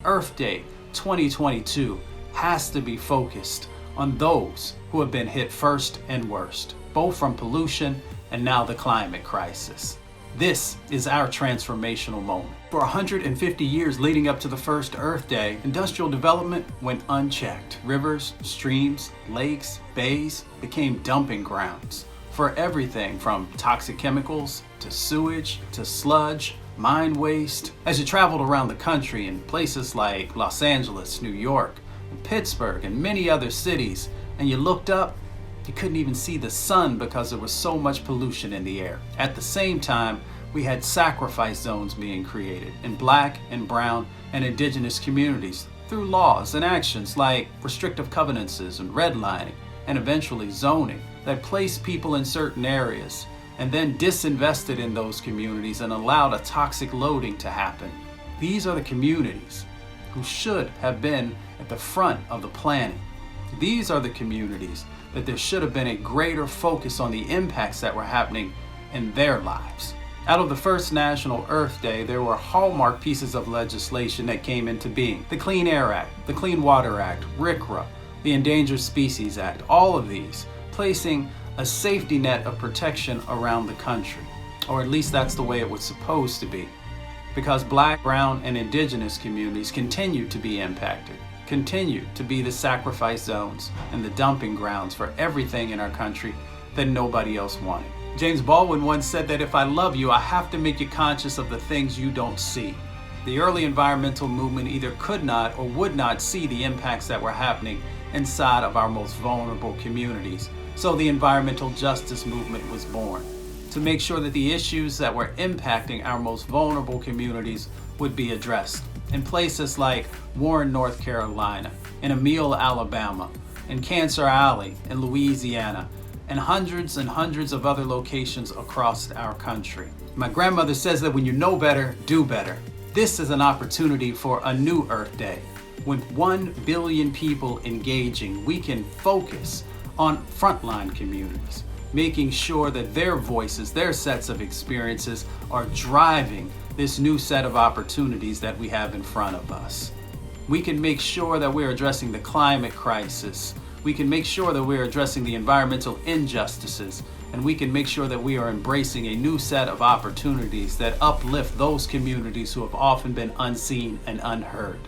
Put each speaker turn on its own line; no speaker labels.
Earth Day 2022 has to be focused on those who have been hit first and worst, both from pollution and now the climate crisis. This is our transformational moment. For 150 years leading up to the first Earth Day, industrial development went unchecked. Rivers, streams, lakes, bays became dumping grounds for everything from toxic chemicals to sewage to sludge, mine waste. As you traveled around the country in places like Los Angeles, New York, and Pittsburgh, and many other cities, and you looked up, you couldn't even see the sun because there was so much pollution in the air. At the same time, we had sacrifice zones being created in Black and Brown and Indigenous communities through laws and actions like restrictive covenants and redlining, and eventually zoning that placed people in certain areas and then disinvested in those communities and allowed a toxic loading to happen. These are the communities who should have been at the front of the planning. These are the communities that there should have been a greater focus on the impacts that were happening in their lives. Out of the first National Earth Day, there were hallmark pieces of legislation that came into being. The Clean Air Act, the Clean Water Act, RCRA, the Endangered Species Act, all of these placing a safety net of protection around the country. Or at least that's the way it was supposed to be. Because Black, Brown, and Indigenous communities continue to be impacted, continue to be the sacrifice zones and the dumping grounds for everything in our country that nobody else wanted. James Baldwin once said that if I love you, I have to make you conscious of the things you don't see. The early environmental movement either could not or would not see the impacts that were happening inside of our most vulnerable communities. So the environmental justice movement was born to make sure that the issues that were impacting our most vulnerable communities would be addressed. In places like Warren, North Carolina, in Emile, Alabama, in Cancer Alley, in Louisiana, and hundreds of other locations across our country. My grandmother says that when you know better, do better. This is an opportunity for a new Earth Day. With 1 billion people engaging, we can focus on frontline communities, making sure that their voices, their sets of experiences are driving this new set of opportunities that we have in front of us. We can make sure that we're addressing the climate crisis. We can make sure that we're addressing the environmental injustices, and we can make sure that we are embracing a new set of opportunities that uplift those communities who have often been unseen and unheard.